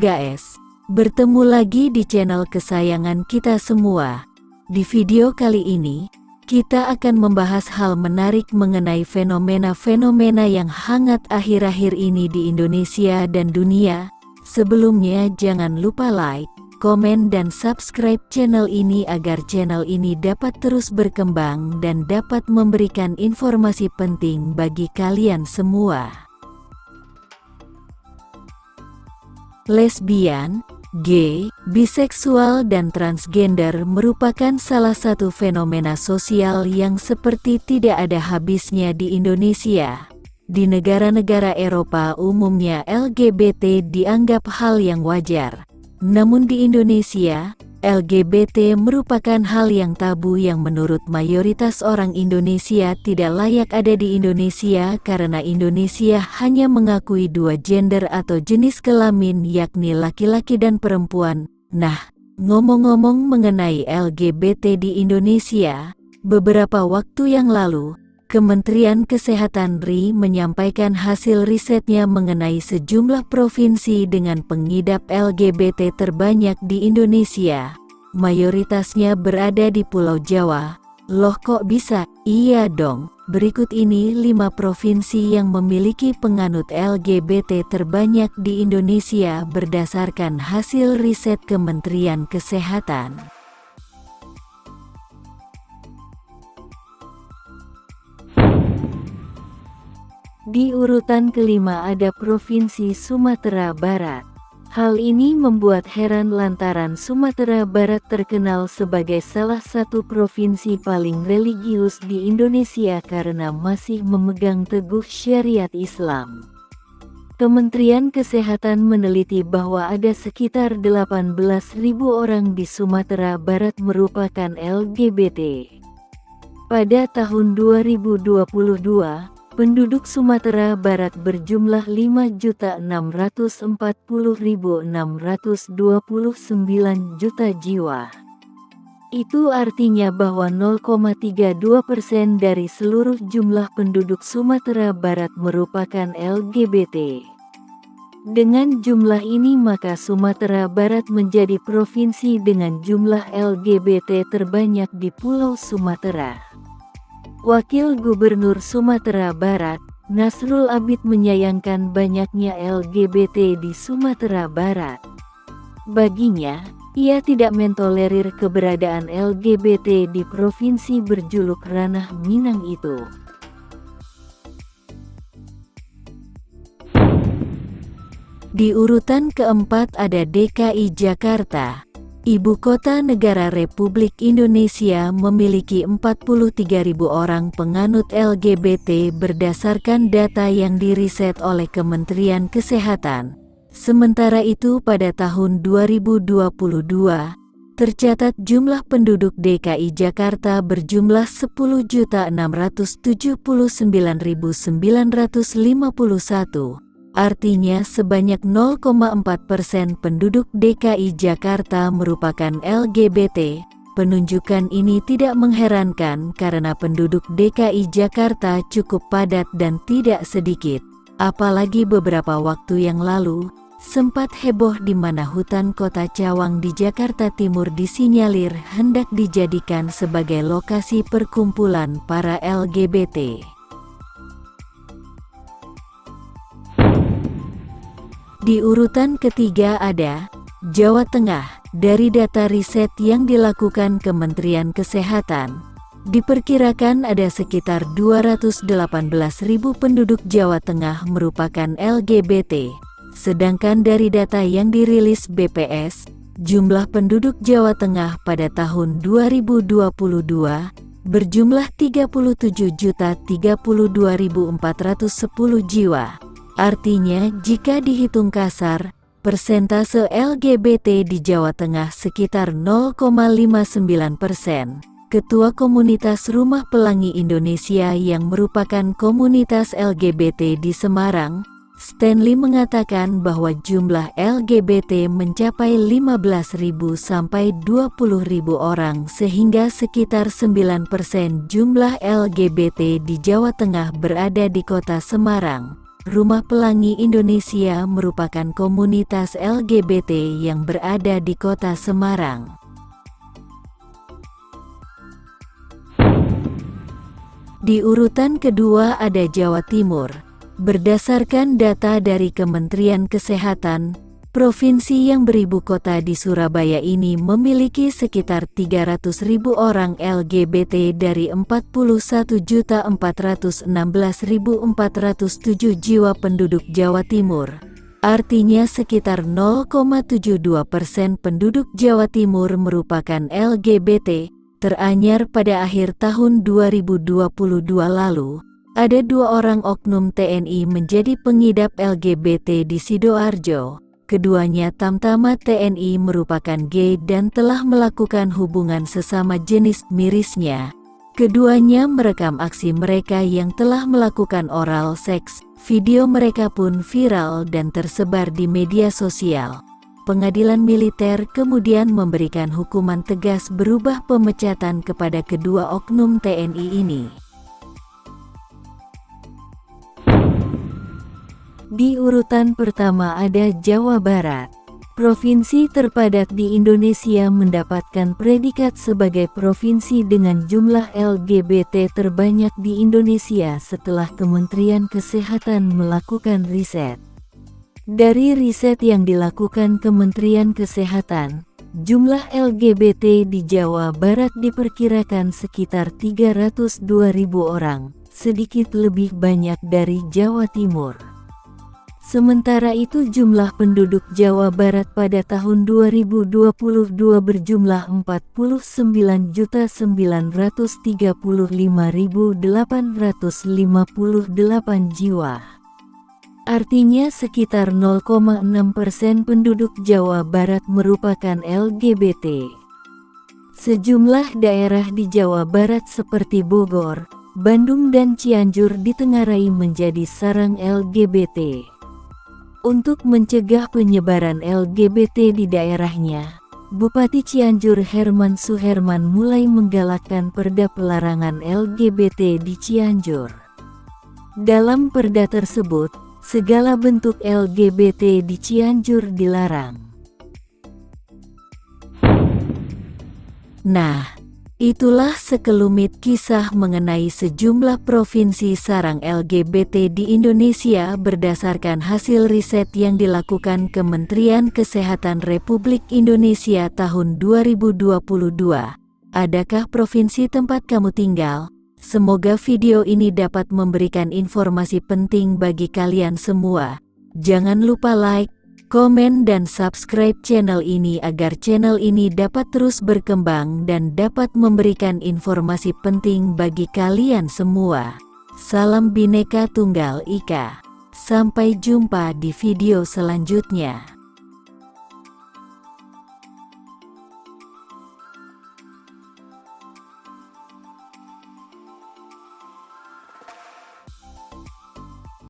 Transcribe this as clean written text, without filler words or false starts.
guys, bertemu lagi di channel kesayangan kita semua. Di video kali ini, kita akan membahas hal menarik mengenai fenomena-fenomena yang hangat akhir-akhir ini di Indonesia dan dunia. Sebelumnya jangan lupa like, komen dan subscribe channel ini agar channel ini dapat terus berkembang dan dapat memberikan informasi penting bagi kalian semua. Lesbian, gay, biseksual dan transgender merupakan salah satu fenomena sosial yang seperti tidak ada habisnya di Indonesia. Di negara-negara Eropa umumnya LGBT dianggap hal yang wajar. Namun di Indonesia, LGBT merupakan hal yang tabu yang menurut mayoritas orang Indonesia tidak layak ada di Indonesia karena Indonesia hanya mengakui dua gender atau jenis kelamin yakni laki-laki dan perempuan. Nah, ngomong-ngomong mengenai LGBT di Indonesia, beberapa waktu yang lalu, Kementerian Kesehatan RI menyampaikan hasil risetnya mengenai sejumlah provinsi dengan pengidap LGBT terbanyak di Indonesia. Mayoritasnya berada di Pulau Jawa. Loh kok bisa? Iya dong. Berikut ini 5 provinsi yang memiliki penganut LGBT terbanyak di Indonesia berdasarkan hasil riset Kementerian Kesehatan. Di urutan kelima ada Provinsi Sumatera Barat. Hal ini membuat heran lantaran Sumatera Barat terkenal sebagai salah satu provinsi paling religius di Indonesia karena masih memegang teguh syariat Islam. Kementerian Kesehatan meneliti bahwa ada sekitar 18.000 orang di Sumatera Barat merupakan LGBT. Pada tahun 2022, penduduk Sumatera Barat berjumlah 5.640.629 juta jiwa. Itu artinya bahwa 0,32% dari seluruh jumlah penduduk Sumatera Barat merupakan LGBT. Dengan jumlah ini maka Sumatera Barat menjadi provinsi dengan jumlah LGBT terbanyak di Pulau Sumatera. Wakil Gubernur Sumatera Barat, Nasrul Abid menyayangkan banyaknya LGBT di Sumatera Barat. Baginya, ia tidak mentolerir keberadaan LGBT di provinsi berjuluk Ranah Minang itu. Di urutan keempat ada DKI Jakarta. Ibu kota negara Republik Indonesia memiliki 43.000 orang penganut LGBT berdasarkan data yang diriset oleh Kementerian Kesehatan. Sementara itu pada tahun 2022, tercatat jumlah penduduk DKI Jakarta berjumlah 10.679.951. Artinya sebanyak 0,4% penduduk DKI Jakarta merupakan LGBT. Penunjukan ini tidak mengherankan karena penduduk DKI Jakarta cukup padat dan tidak sedikit. Apalagi beberapa waktu yang lalu, sempat heboh di mana hutan kota Cawang di Jakarta Timur disinyalir hendak dijadikan sebagai lokasi perkumpulan para LGBT. Di urutan ketiga ada Jawa Tengah. Dari data riset yang dilakukan Kementerian Kesehatan, diperkirakan ada sekitar 218.000 penduduk Jawa Tengah merupakan LGBT. Sedangkan dari data yang dirilis BPS, jumlah penduduk Jawa Tengah pada tahun 2022 berjumlah 37.032.410 jiwa. Artinya, jika dihitung kasar, persentase LGBT di Jawa Tengah sekitar 0,59%. Ketua Komunitas Rumah Pelangi Indonesia yang merupakan komunitas LGBT di Semarang, Stanley mengatakan bahwa jumlah LGBT mencapai 15.000 sampai 20.000 orang sehingga sekitar 9% jumlah LGBT di Jawa Tengah berada di kota Semarang. Rumah Pelangi Indonesia merupakan komunitas LGBT yang berada di Kota Semarang. Di urutan kedua ada Jawa Timur. Berdasarkan data dari Kementerian Kesehatan, provinsi yang beribu kota di Surabaya ini memiliki sekitar 300.000 orang LGBT dari 41.416.407 jiwa penduduk Jawa Timur. Artinya sekitar 0,72% penduduk Jawa Timur merupakan LGBT. Teranyar pada akhir tahun 2022 lalu, ada 2 orang oknum TNI menjadi pengidap LGBT di Sidoarjo. Keduanya tamtama TNI merupakan gay dan telah melakukan hubungan sesama jenis mirisnya. Keduanya merekam aksi mereka yang telah melakukan oral seks. Video mereka pun viral dan tersebar di media sosial. Pengadilan militer kemudian memberikan hukuman tegas berupa pemecatan kepada kedua oknum TNI ini. Di urutan pertama ada Jawa Barat. Provinsi terpadat di Indonesia mendapatkan predikat sebagai provinsi dengan jumlah LGBT terbanyak di Indonesia setelah Kementerian Kesehatan melakukan riset. Dari riset yang dilakukan Kementerian Kesehatan, jumlah LGBT di Jawa Barat diperkirakan sekitar 302.000 orang, sedikit lebih banyak dari Jawa Timur. Sementara itu jumlah penduduk Jawa Barat pada tahun 2022 berjumlah 49.935.858 jiwa. Artinya sekitar 0,6% penduduk Jawa Barat merupakan LGBT. Sejumlah daerah di Jawa Barat seperti Bogor, Bandung dan Cianjur ditengarai menjadi sarang LGBT. Untuk mencegah penyebaran LGBT di daerahnya, Bupati Cianjur Herman Suherman mulai menggalakkan perda pelarangan LGBT di Cianjur. Dalam perda tersebut, segala bentuk LGBT di Cianjur dilarang. Nah, itulah sekelumit kisah mengenai sejumlah provinsi sarang LGBT di Indonesia berdasarkan hasil riset yang dilakukan Kementerian Kesehatan Republik Indonesia tahun 2022. Adakah provinsi tempat kamu tinggal? Semoga video ini dapat memberikan informasi penting bagi kalian semua. Jangan lupa like, komen dan subscribe channel ini agar channel ini dapat terus berkembang dan dapat memberikan informasi penting bagi kalian semua. Salam Bhinneka Tunggal Ika. Sampai jumpa di video selanjutnya.